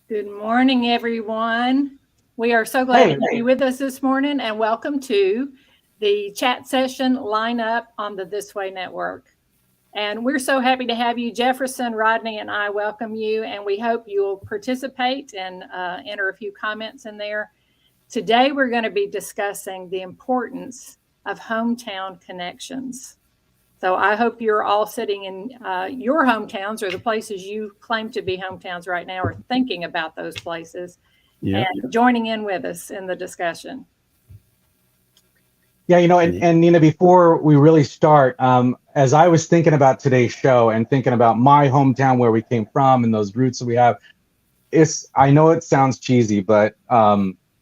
Good morning, everyone. We are so glad to have you with us this morning, and welcome to the chat session lineup on the This Way Network. And we're so happy to have you. Jefferson, Rodney, and I welcome you, and we hope you'll participate and enter a few comments in there. Today, we're going to be discussing the importance of hometown connections. So I hope you're all sitting in your hometowns or the places you claim to be hometowns right now, or thinking about those places, and joining in with us in the discussion. Yeah, and Nina, before we really start, as I was thinking about today's show and thinking about my hometown, where we came from, and those roots that we have, I know it sounds cheesy, but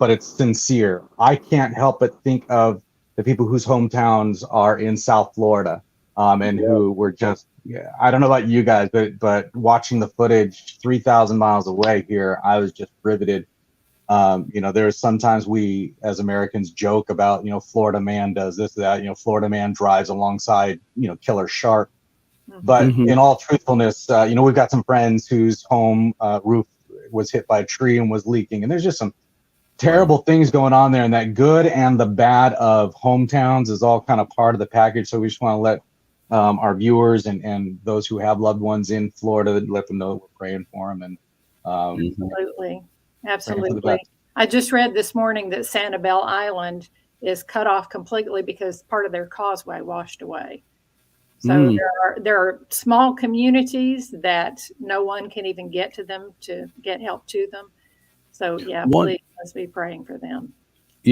it's sincere. I can't help but think of the people whose hometowns are in South Florida. And who were just, I don't know about you guys, but watching the footage 3,000 miles away here, I was just riveted. There's sometimes we as Americans joke about, Florida man does this, that, Florida man drives alongside, killer shark. But in all truthfulness, we've got some friends whose home roof was hit by a tree and was leaking. And there's just some terrible things going on there. And that good and the bad of hometowns is all kind of part of the package. So we just want to let our viewers and those who have loved ones in Florida, let them know that we're praying for them. And absolutely. I just read this morning that Sanibel Island is cut off completely because part of their causeway washed away. So there are small communities that no one can even get to them to get help to them. So please, let's be praying for them.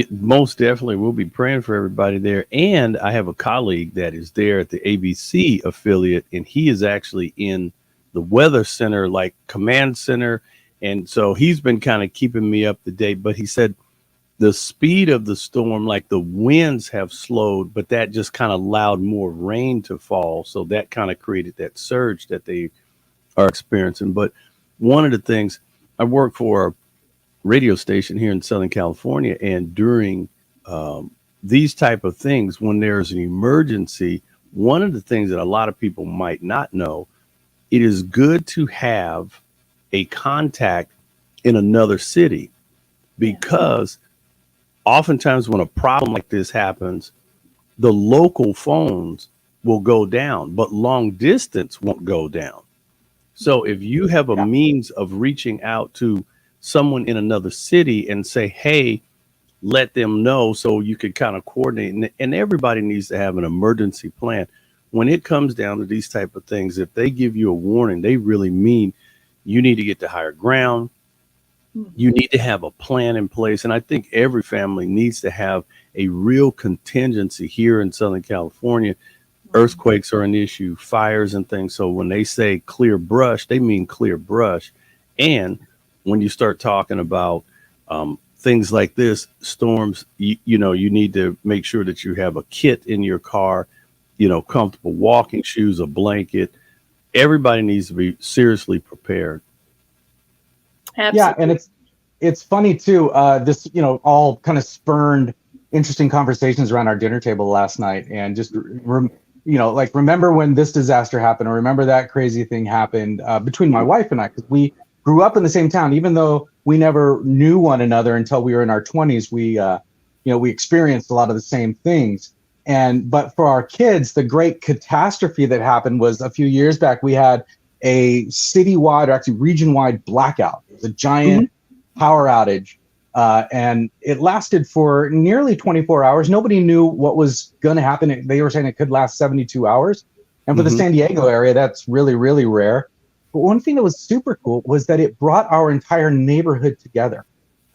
Most definitely, we'll be praying for everybody there. And I have a colleague that is there at the ABC affiliate, and he is actually in the weather center, like command center. And so he's been kind of keeping me up to date. But he said the speed of the storm, like the winds have slowed, but that just kind of allowed more rain to fall. So that kind of created that surge that they are experiencing. But one of the things, I work for a radio station here in Southern California, and during these type of things, when there's an emergency, one of the things that a lot of people might not know, it is good to have a contact in another city, because oftentimes when a problem like this happens, the local phones will go down, but long distance won't go down. So if you have a means of reaching out to someone in another city and say, hey, let them know, so you could kind of coordinate. And everybody needs to have an emergency plan. When it comes down to these type of things, if they give you a warning, they really mean you need to get to higher ground. You need to have a plan in place. And I think every family needs to have a real contingency here in Southern California. Earthquakes are an issue, fires and things. So when they say clear brush, they mean clear brush. And when you start talking about things like this, storms, you need to make sure that you have a kit in your car, comfortable walking shoes, a blanket. Everybody needs to be seriously prepared. Absolutely. Yeah, and it's funny too. This all kind of spurned interesting conversations around our dinner table last night, and just remember when this disaster happened, or remember that crazy thing happened between my wife and I, because we grew up in the same town, even though we never knew one another until we were in our 20s. We experienced a lot of the same things. But for our kids, the great catastrophe that happened was a few years back. We had a citywide, or actually region-wide blackout. It was a giant power outage, and it lasted for nearly 24 hours. Nobody knew what was going to happen. They were saying it could last 72 hours. And for the San Diego area, that's really, really rare. But one thing that was super cool was that it brought our entire neighborhood together.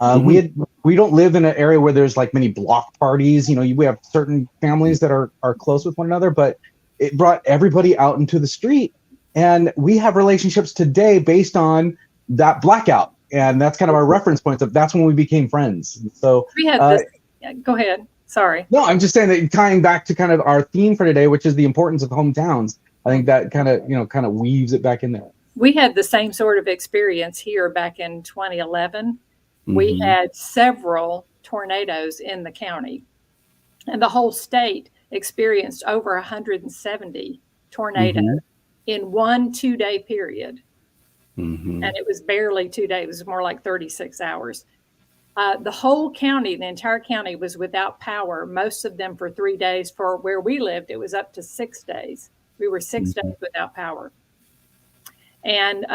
We don't live in an area where there's like many block parties. We have certain families that are close with one another, but it brought everybody out into the street. And we have relationships today based on that blackout. And that's kind of our reference point. That's when we became friends. And so we had this. Go ahead. Sorry. No, I'm just saying that, tying back to kind of our theme for today, which is the importance of hometowns. I think that kind of weaves it back in there. We had the same sort of experience here back in 2011. We had several tornadoes in the county, and the whole state experienced over 170 tornadoes in 1 2-day period. Mm-hmm. And it was barely 2 days. It was more like 36 hours. The whole county, the entire county was without power, most of them for 3 days. For where we lived, it was up to 6 days. We were 6 days without power. And,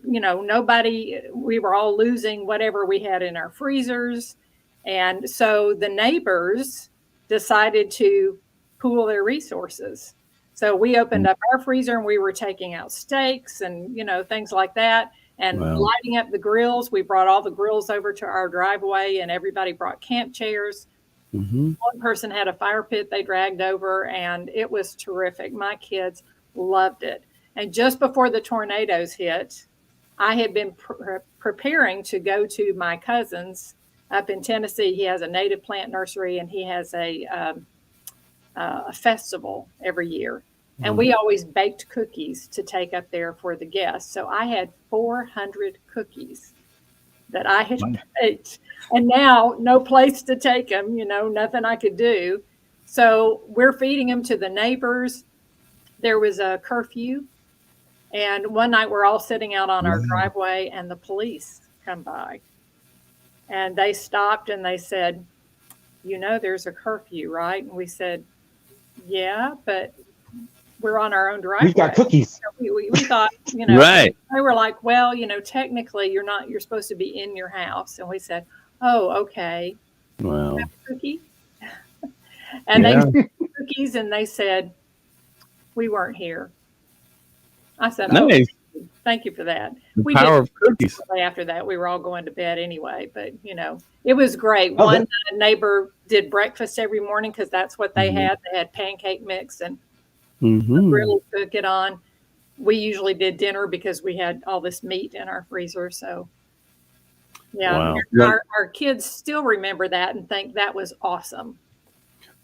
nobody, we were all losing whatever we had in our freezers. And so the neighbors decided to pool their resources. So we opened up our freezer and we were taking out steaks and, things like that. And lighting up the grills. We brought all the grills over to our driveway and everybody brought camp chairs. Mm-hmm. One person had a fire pit they dragged over and it was terrific. My kids loved it. And just before the tornadoes hit, I had been preparing to go to my cousin's up in Tennessee. He has a native plant nursery and he has a festival every year. And we always baked cookies to take up there for the guests. So I had 400 cookies that I had baked. And now no place to take them, nothing I could do. So we're feeding them to the neighbors. There was a curfew. And one night we're all sitting out on our driveway and the police come by. And they stopped and they said, there's a curfew, right? And we said, yeah, but we're on our own driveway. We've got cookies. So we thought, Right. They were like, well, technically you're supposed to be in your house. And we said, oh, okay. Wow. Have a cookie? And they took cookies and they said, we weren't here. I said, nice. Oh, thank you for that. The power of cookies. After that, we were all going to bed anyway, but it was great. One neighbor did breakfast every morning because that's what they had. They had pancake mix and really cook it on. We usually did dinner because we had all this meat in our freezer. So our kids still remember that and think that was awesome.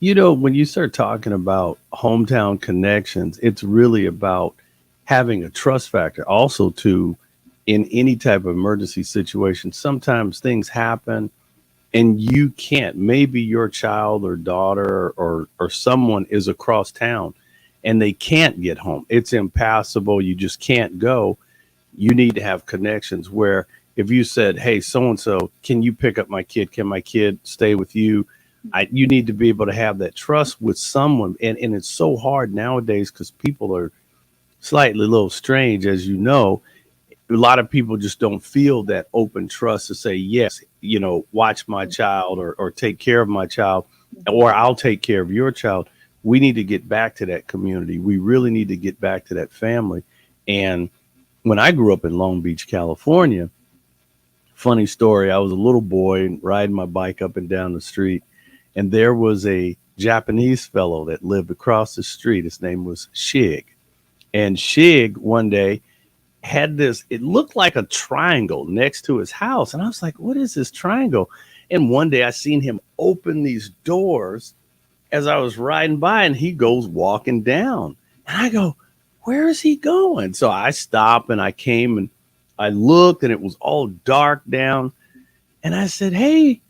When you start talking about hometown connections, it's really about having a trust factor. Also, too, in any type of emergency situation, sometimes things happen and you can't. Maybe your child or daughter or someone is across town and they can't get home. It's impassable. You just can't go. You need to have connections where if you said, hey, so-and-so, can you pick up my kid? Can my kid stay with you? You need to be able to have that trust with someone. And it's so hard nowadays because people are slightly a little strange, as you know. A lot of people just don't feel that open trust to say, yes, watch my child or take care of my child, or I'll take care of your child. We need to get back to that community. We really need to get back to that family. And when I grew up in Long Beach, California, funny story, I was a little boy riding my bike up and down the street, and there was a Japanese fellow that lived across the street. His name was Shig. And Shig one day had this, it looked like a triangle next to his house. And I was like, what is this triangle? And one day I seen him open these doors as I was riding by and he goes walking down. And I go, where is he going? So I stopped and I came and I looked and it was all dark down. And I said, hey,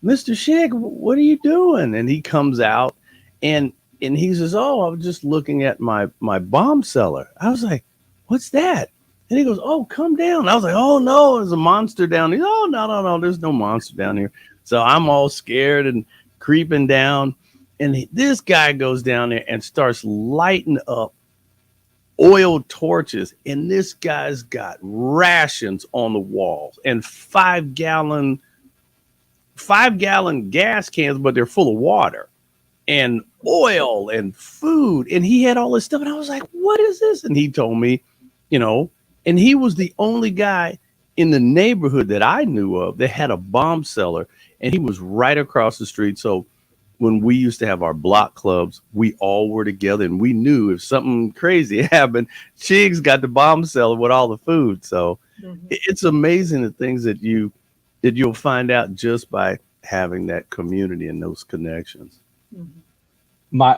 Mr. Shig, what are you doing? And he comes out and he says, oh, I was just looking at my bomb cellar. I was like, what's that? And he goes, oh, come down. I was like, oh, no, there's a monster down here. Oh, no, there's no monster down here. So I'm all scared and creeping down. And this guy goes down there and starts lighting up oil torches. And this guy's got rations on the walls and 5-gallon gas cans, but they're full of water and oil and food. And he had all this stuff. And I was like, what is this? And he told me, and he was the only guy in the neighborhood that I knew of that had a bomb cellar. And he was right across the street. So when we used to have our block clubs, we all were together and we knew if something crazy happened, Chig's got the bomb cellar with all the food. So it's amazing the things that you'll find out just by having that community and those connections. My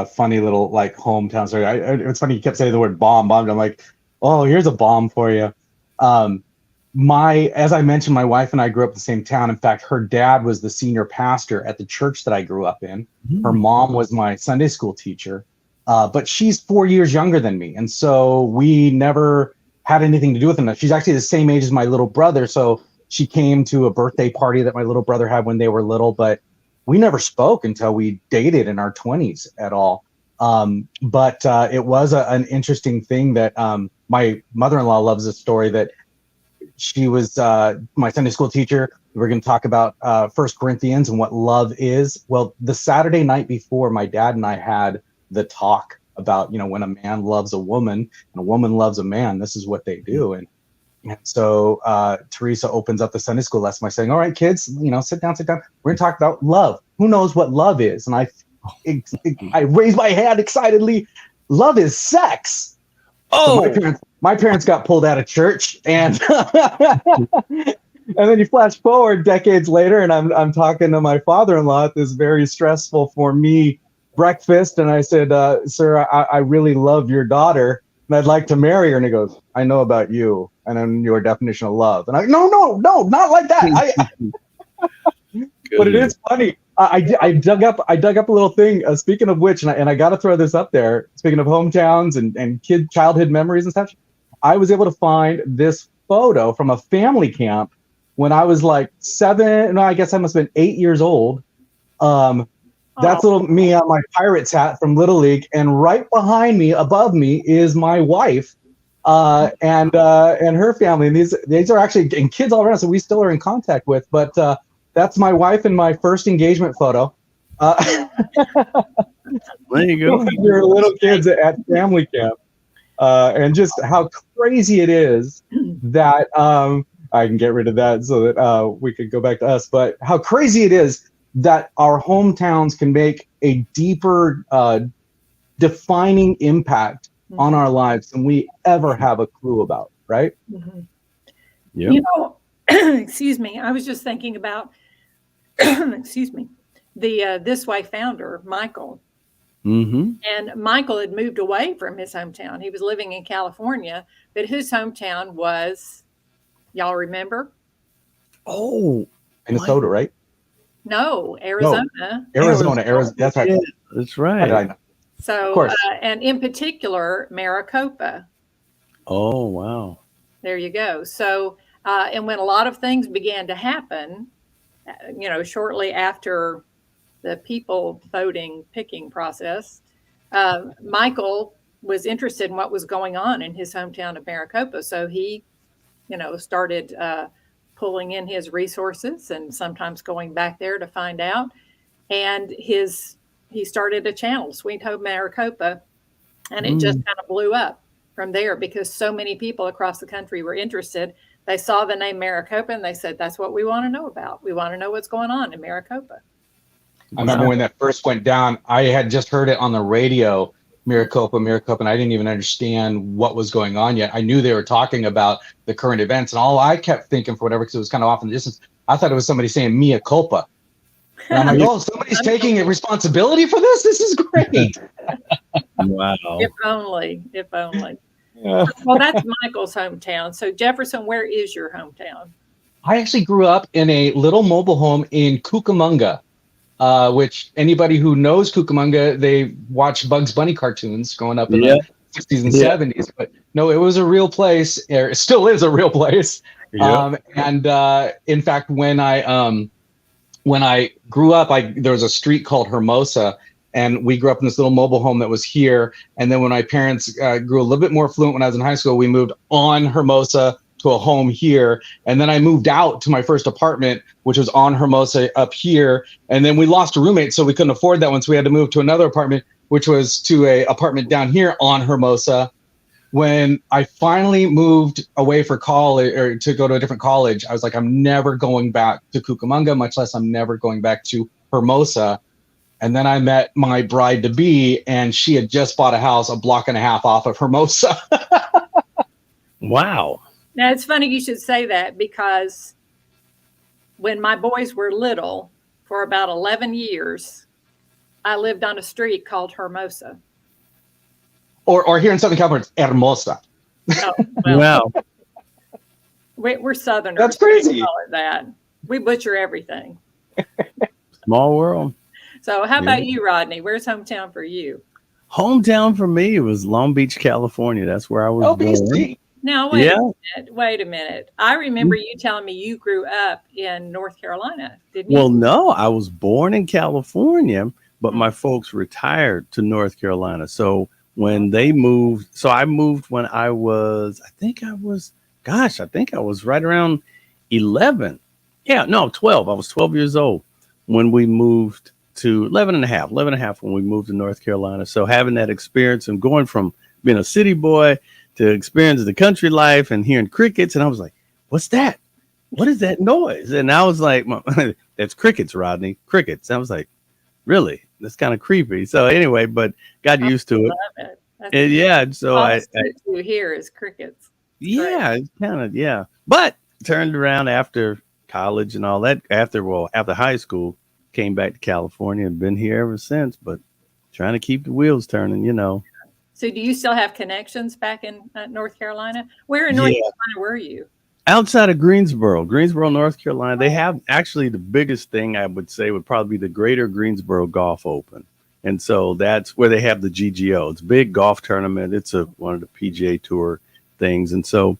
funny little hometown story. It's funny you kept saying the word bomb. I'm like, oh, here's a bomb for you. As I mentioned, my wife and I grew up in the same town. In fact, her dad was the senior pastor at the church that I grew up in. Her mom was my Sunday school teacher, but she's 4 years younger than me. And so we never had anything to do with him. She's actually the same age as my little brother, so she came to a birthday party that my little brother had when they were little, but we never spoke until we dated in our 20s at all. But it was an interesting thing that my mother-in-law loves this story, that she was my Sunday school teacher. We're going to talk about 1 Corinthians and what love is. Well, the Saturday night before, my dad and I had the talk about, when a man loves a woman and a woman loves a man, this is what they do. And so Teresa opens up the Sunday school lesson by saying, all right, kids, sit down. We're going to talk about love. Who knows what love is? And I raised my hand excitedly. Love is sex. Oh, so my parents got pulled out of church, and and then you flash forward decades later, and I'm talking to my father-in-law at this very stressful for me breakfast, and I said, sir, I really love your daughter, and I'd like to marry her. And he goes, I know about you, and then your definition of love. And I, no, not like that. But it is funny. I dug up a little thing. Speaking of which, and I got to throw this up there. Speaking of hometowns and childhood memories and such, I was able to find this photo from a family camp when I was like 7. No, I guess I must have been 8 years old. That's little me on my Pirates hat from Little League, and right behind me, above me, is my wife and her family. And these are actually and kids all around, so we still are in contact with. But that's my wife in my first engagement photo. There you go. You're little kids at family camp, and just how crazy it is that I can get rid of that so that we could go back to us. But how crazy it is that our hometowns can make a deeper, defining impact on our lives than we ever have a clue about, right? Mm-hmm. Yeah. Excuse me. I was just thinking about, excuse me, the This Way founder, Michael. Mm-hmm. And Michael had moved away from his hometown. He was living in California, but his hometown was, y'all remember? Oh, Minnesota, right? No, Arizona. No, Arizona. That's right. Yeah, that's right. How did I know? So, and in particular, Maricopa. Oh, wow. There you go. So, and when a lot of things began to happen, shortly after the people voting, picking process, Michael was interested in what was going on in his hometown of Maricopa. So he, started pulling in his resources and sometimes going back there to find out. And he started a channel, Sweet Home Maricopa, and it just kind of blew up from there because so many people across the country were interested. They saw the name Maricopa and they said, that's what we want to know about. We want to know what's going on in Maricopa. I remember when that first went down, I had just heard it on the radio, Maricopa, and I didn't even understand what was going on yet. I knew they were talking about the current events, and all I kept thinking, for whatever, because it was kind of off in the distance, I thought it was somebody saying mea culpa. And I'm like, oh, somebody's taking responsibility for this? This is great. Wow. If only. Yeah. Well, that's Michael's hometown. So Jefferson, where is your hometown? I actually grew up in a little mobile home in Cucamonga, which anybody who knows Cucamonga, they watch Bugs Bunny cartoons growing up in the 60s and 70s. But no, it was a real place. It still is a real place. Yeah. And in fact, when I grew up, there was a street called Hermosa, and we grew up in this little mobile home that was here. And then when my parents grew a little bit more fluent when I was in high school, we moved on Hermosa to a home here. And then I moved out to my first apartment, which was on Hermosa up here. And then we lost a roommate, so we couldn't afford that one. So we had to move to another apartment, which was to a apartment down here on Hermosa. When I finally moved away for college, or to go to a different college, I was like, I'm never going back to Cucamonga, much less I'm never going back to Hermosa. And then I met my bride-to-be, and she had just bought a house a block and a half off of Hermosa. Wow. Now, it's funny you should say that, because when my boys were little, for about 11 years, I lived on a street called Hermosa. Or here in Southern California, it's Hermosa. Oh, well, Wow. we're Southerners. That's crazy. We call it that. We butcher everything. Small world. So how about you, Rodney? Where's hometown for you? Hometown for me was Long Beach, California. That's where I was born. BC. Now, wait a minute. I remember you telling me you grew up in North Carolina, didn't you? Well, no, I was born in California, but my folks retired to North Carolina. So when they moved, so I moved when I think I was right around 11. Yeah, no, 12. I was 12 years old when we moved to 11 and a half when we moved to North Carolina. So having that experience and going from being a city boy to experience the country life and hearing crickets. And I was like, what's that? What is that noise? And I was like, that's crickets, Rodney, crickets. And I was like, really? That's kind of creepy. So anyway, but got used to it. And yeah. So I hear is crickets. Yeah, it's kind of, yeah. But turned around after college and all that, after high school, came back to California and been here ever since, but trying to keep the wheels turning, you know. So do you still have connections back in North Carolina? Where in North Carolina were you? Outside of Greensboro, North Carolina. They have actually the biggest thing I would say would probably be the Greater Greensboro Golf Open. And so that's where they have the GGO. It's a big golf tournament. It's one of the PGA Tour things. And so,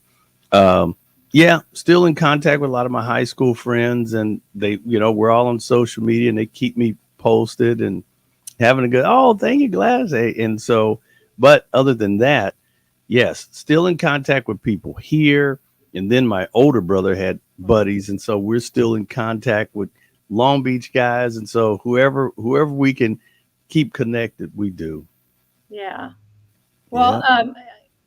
still in contact with a lot of my high school friends, and they, we're all on social media and they keep me posted and having a good, thank you, Gladys. And so, but other than that, yes, still in contact with people here. And then my older brother had buddies. And so we're still in contact with Long Beach guys. And so whoever we can keep connected, we do. Yeah. Well,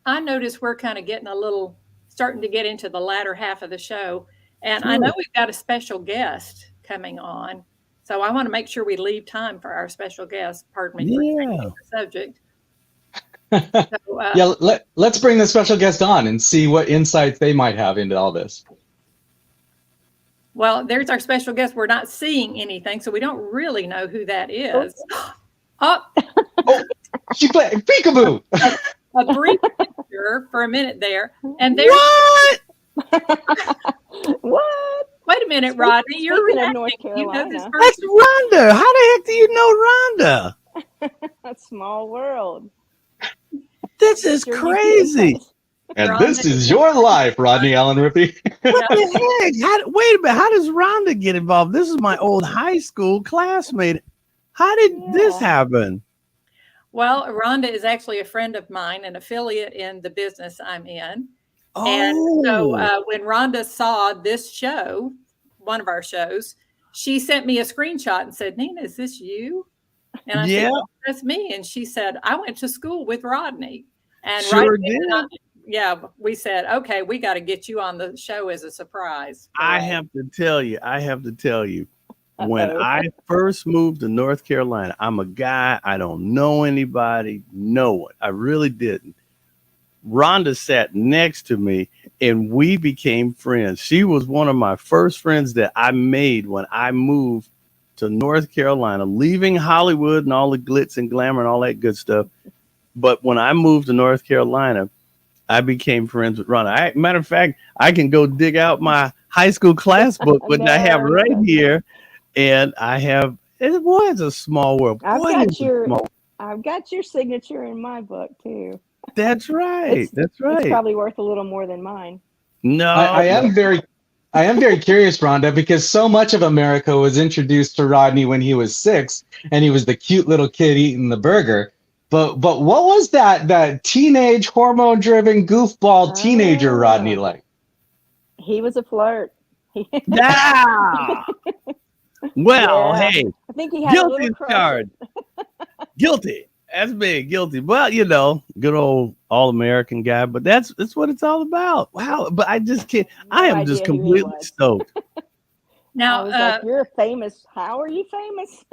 I noticed we're kind of starting to get into the latter half of the show. And I know we've got a special guest coming on. So I want to make sure we leave time for our special guest. Pardon me for changing the subject. So, let's bring the special guest on and see what insights they might have into all this. Well, there's our special guest. We're not seeing anything, so we don't really know who that is. She played peekaboo. A brief picture for a minute there, and there's what? Wait a minute, Rodney. You're reacting. North Carolina. This That's Rhonda. How the heck do you know Rhonda? A small world. This is crazy. And this is your life, Rodney Allen Rippy. What the heck? Wait a minute. How does Rhonda get involved? This is my old high school classmate. How did this happen? Well, Rhonda is actually a friend of mine, an affiliate in the business I'm in. Oh. And so when Rhonda saw this show, one of our shows, she sent me a screenshot and said, Nina, is this you? And I said, well, that's me. And she said, I went to school with Rodney. And we said, okay, we got to get you on the show as a surprise. I have to tell you, when I first moved to North Carolina, I'm a guy, I don't know anybody, no one. I really didn't. Rhonda sat next to me and we became friends. She was one of my first friends that I made when I moved to North Carolina, leaving Hollywood and all the glitz and glamour and all that good stuff. But when I moved to North Carolina, I became friends with Rhonda. Matter of fact, I can go dig out my high school class book, which I have right here. And I have, it was a small world. I've got your signature in my book too. That's right. It's probably worth a little more than mine. No, I am very curious, Rhonda, because so much of America was introduced to Rodney when he was 6, and he was the cute little kid eating the burger. But what was that teenage hormone-driven goofball teenager Rodney like? He was a flirt. Well, hey, I think he had guilty as charged. Guilty. That's being guilty. Well, good old all-American guy, but that's what it's all about. Wow. But I just can't. I am just completely stoked. Now, you're famous. How are you famous?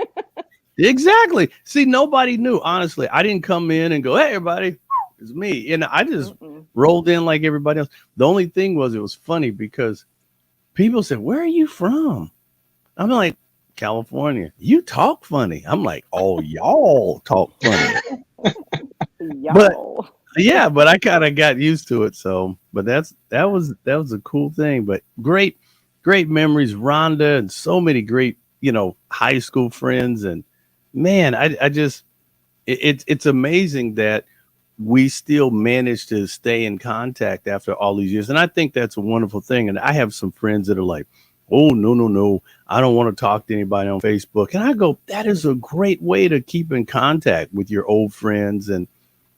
Exactly. See, nobody knew. Honestly, I didn't come in and go, hey, everybody, it's me. And I just rolled in like everybody else. The only thing was, it was funny because people said, where are you from? I'm like, California. You talk funny. I'm like, oh, y'all talk funny. But I kind of got used to it. So, but that was a cool thing. But great memories, Rhonda, and so many great, high school friends. And man, I just, it's amazing that we still manage to stay in contact after all these years. And I think that's a wonderful thing. And I have some friends that are like, oh, no, I don't want to talk to anybody on Facebook. And I go, that is a great way to keep in contact with your old friends and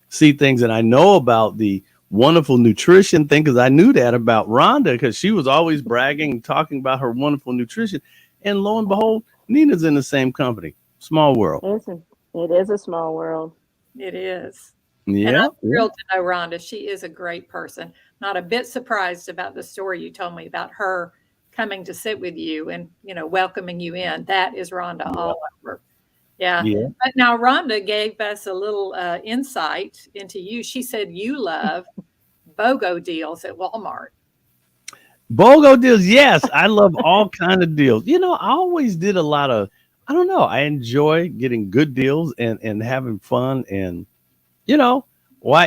see things. And I know about the wonderful nutrition thing because I knew that about Rhonda because she was always bragging and talking about her wonderful nutrition. And lo and behold, Nina's in the same company. Small world. It is a small world. It is. Yeah. And I'm thrilled to know Rhonda. She is a great person. Not a bit surprised about the story you told me about her coming to sit with you and, welcoming you in. That is Rhonda all over. Yeah. But now Rhonda gave us a little insight into you. She said you love BOGO deals at Walmart. BOGO deals. Yes. I love all kind of deals. I always did a lot of, I don't know. I enjoy getting good deals and having fun and, why,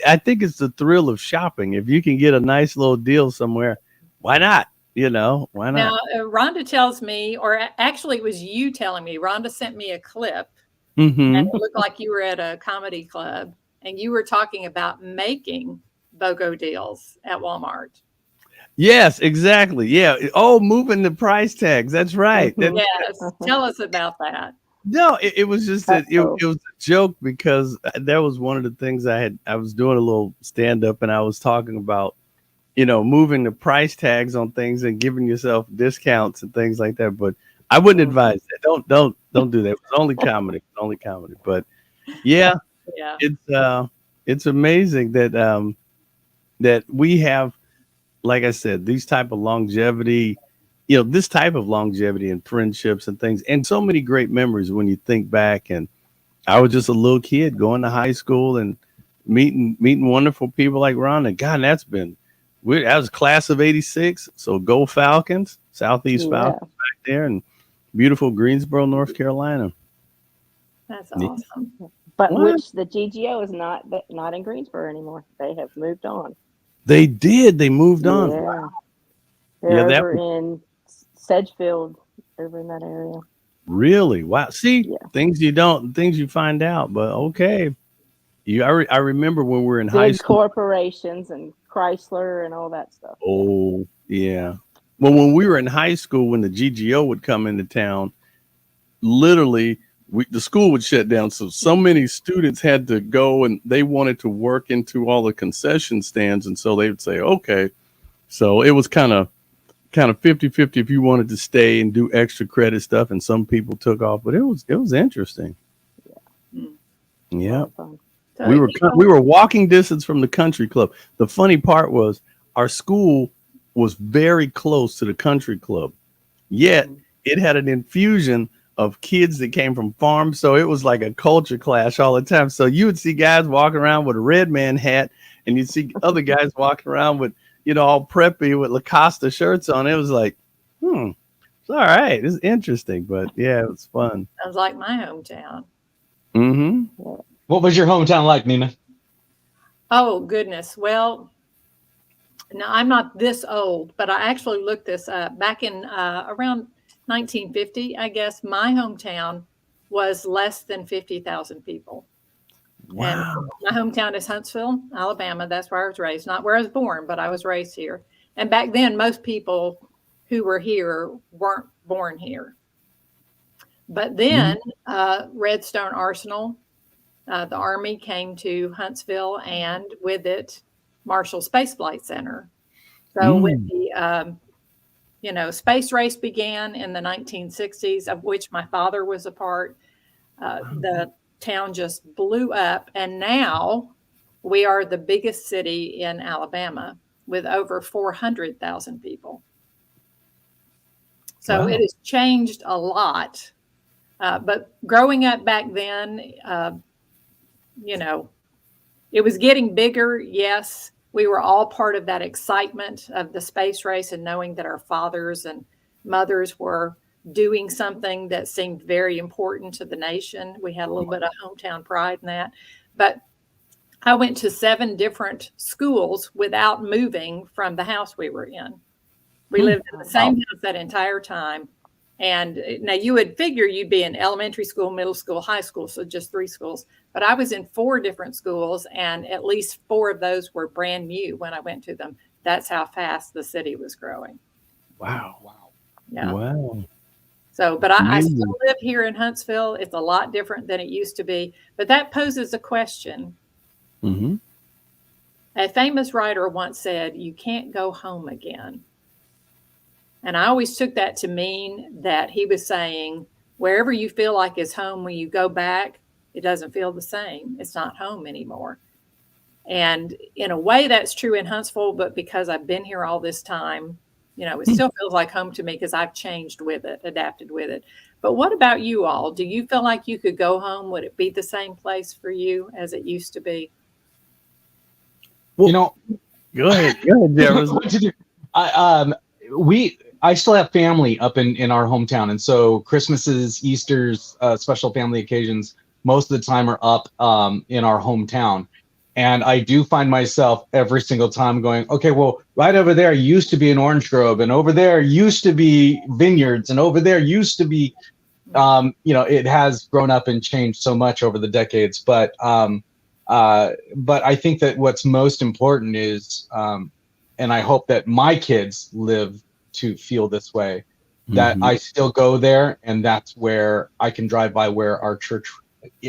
I think it's the thrill of shopping. If you can get a nice little deal somewhere, why not? Why not? Now, Rhonda tells me, or actually it was you telling me, Rhonda sent me a clip Mm-hmm. and it looked like you were at a comedy club and you were talking about making BOGO deals at Walmart. Yes, exactly. Yeah. Oh, moving the price tags. That's right. Yes. Tell us about that. No, it was just it was a joke because that was one of the things I was doing a little stand up and I was talking about, moving the price tags on things and giving yourself discounts and things like that. But I wouldn't advise that. Don't do that. It's only comedy. It's only comedy. But yeah. It's amazing that that we have, like I said, these type of longevity, this type of longevity and friendships and things, and so many great memories when you think back. And I was just a little kid going to high school and meeting wonderful people like Rhonda. God, that was class of '86. So go Falcons, Southeast Falcons back there, and beautiful Greensboro, North Carolina. That's awesome. But which the GGO is not in Greensboro anymore. They have moved on. They did. They moved on. Yeah. Wow. They're over in Sedgefield, over in that area. Really? Wow. See, things you find out, but okay. I remember when we were in high school. Corporations and Chrysler and all that stuff. Oh, yeah. Well, when we were in high school, when the GGO would come into town, literally the school would shut down. So many students had to go and they wanted to work into all the concession stands. And so they would say, okay. So it was kind of 50-50 if you wanted to stay and do extra credit stuff. And some people took off, but it was interesting. Yeah. So we were walking distance from the country club. The funny part was our school was very close to the country club, yet it had an infusion of kids that came from farms. So it was like a culture clash all the time. So you would see guys walking around with a red man hat and you'd see other guys walking around with, all preppy with Lacoste shirts on. It was like, it's all right. It's interesting, but yeah, it was fun. Sounds like my hometown. Mm-hmm. What was your hometown like, Nina? Oh, goodness. Well, now I'm not this old, but I actually looked this up. Back in around 1950, I guess, my hometown was less than 50,000 people. Wow. And my hometown is Huntsville, Alabama. That's where I was raised. Not where I was born, but I was raised here. And back then, most people who were here weren't born here. But then Redstone Arsenal, the Army came to Huntsville, and with it, Marshall Space Flight Center. So when the space race began in the 1960s, of which my father was a part, the town just blew up. And now we are the biggest city in Alabama with over 400,000 people. So it has changed a lot. But growing up back then, it was getting bigger. Yes, we were all part of that excitement of the space race and knowing that our fathers and mothers were doing something that seemed very important to the nation. We had a little bit of hometown pride in that. But I went to 7 different schools without moving from the house we were in. We lived in the same house that entire time. And now you would figure you'd be in elementary school, middle school, high school, so just 3 schools. But I was in 4 different schools, and at least 4 of those were brand new when I went to them. That's how fast the city was growing. Wow. Yeah. Wow. So, but I still live here in Huntsville. It's a lot different than it used to be. But that poses a question. Mm-hmm. A famous writer once said, "You can't go home again." And I always took that to mean that he was saying, wherever you feel like is home, when you go back, it doesn't feel the same. It's not home anymore. And in a way, that's true in Huntsville. But because I've been here all this time, it still feels like home to me because I've changed with it, adapted with it. But what about you all? Do you feel like you could go home? Would it be the same place for you as it used to be? Well, go ahead, Jefferson. I still have family up in our hometown, and so Christmases, Easter's, special family occasions, most of the time are up in our hometown. And I do find myself every single time going, okay, well, right over there used to be an orange grove, and over there used to be vineyards, and over there used to be, it has grown up and changed so much over the decades. But I think that what's most important is, and I hope that my kids live to feel this way, that I still go there, and that's where I can drive by where our church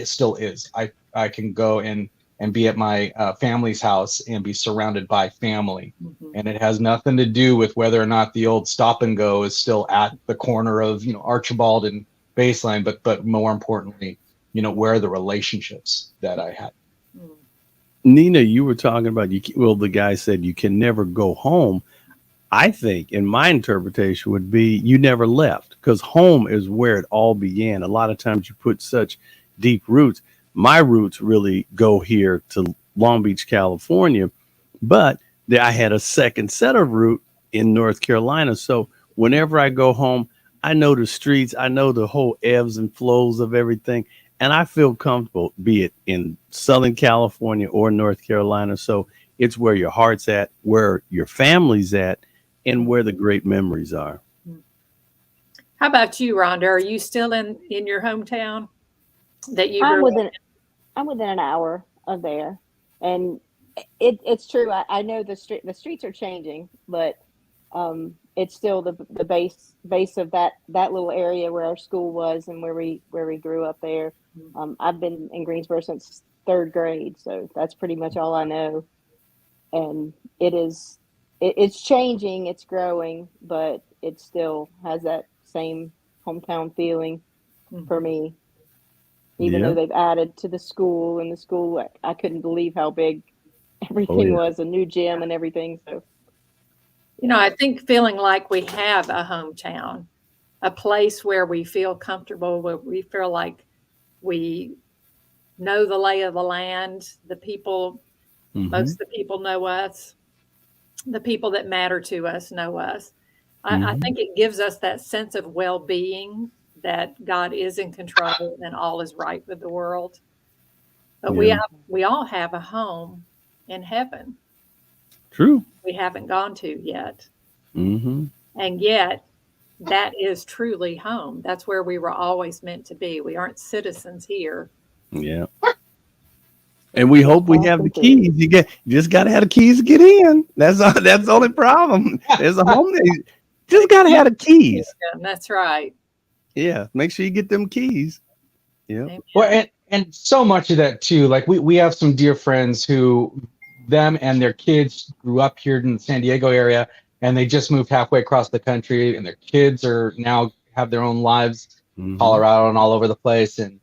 still is. I can go and be at my family's house and be surrounded by family. And it has nothing to do with whether or not the old Stop and Go is still at the corner of, Archibald and Baseline, but more importantly, where are the relationships that I had. Nina, you were talking about, the guy said you can never go home. I think, in my interpretation, would be you never left, because home is where it all began. A lot of times you put such deep roots. My roots really go here to Long Beach, California, but I had a second set of root in North Carolina. So whenever I go home, I know the streets, I know the whole ebbs and flows of everything, and I feel comfortable, be it in Southern California or North Carolina. So it's where your heart's at, where your family's at, and where the great memories are. How about you, Rhonda? Are you still in your hometown that you I'm within an hour of there, and it's true. I know the streets are changing, but it's still the base of that little area where our school was and where we grew up there. I've been in Greensboro since 3rd grade, so that's pretty much all I know. And it's changing, it's growing, but it still has that same hometown feeling for me. Even though they've added to the school, and the school, I couldn't believe how big everything was, a new gym and everything. So, I think feeling like we have a hometown, a place where we feel comfortable, where we feel like we know the lay of the land, the people, most of the people know us, the people that matter to us know us. I think it gives us that sense of well-being, that God is in control and all is right with the world. But we all have a home in heaven. True. We haven't gone to yet. And yet that is truly home. That's where we were always meant to be. We aren't citizens here. Yeah. And we hope we have the keys. You just got to have the keys to get in. That's the only problem. There's a home there. You just got to have the keys. Yeah, that's right. Yeah, make sure you get them keys. Yeah. Well, and so much of that too. Like we have some dear friends who, them and their kids grew up here in the San Diego area, and they just moved halfway across the country, and their kids are now have their own lives, Colorado and all over the place, and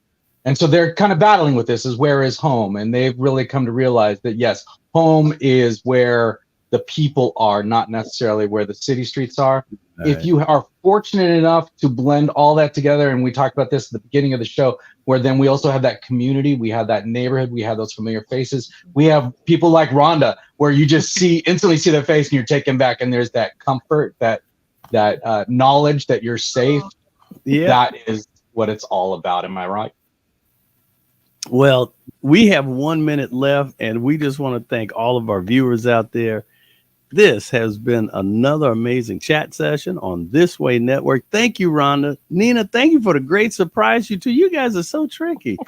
so they're kind of battling with this: is where is home? And they've really come to realize that yes, home is where the people are, not necessarily where the city streets are. If you are fortunate enough to blend all that together, and we talked about this at the beginning of the show, where then we also have that community, we have that neighborhood, we have those familiar faces, we have people like Rhonda, where you just instantly see their face and you're taken back, and there's that comfort, that knowledge that you're safe. Yeah, that is what it's all about. Am I right? Well, we have 1 minute left, and we just want to thank all of our viewers out there. This has been another amazing chat session on This Way Network. Thank you, Rhonda. Nina, thank you for the great surprise. You two, you guys are so tricky.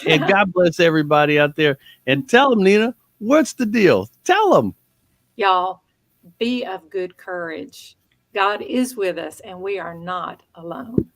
And God bless everybody out there. And tell them, Nina, what's the deal? Tell them. Y'all, be of good courage. God is with us and we are not alone.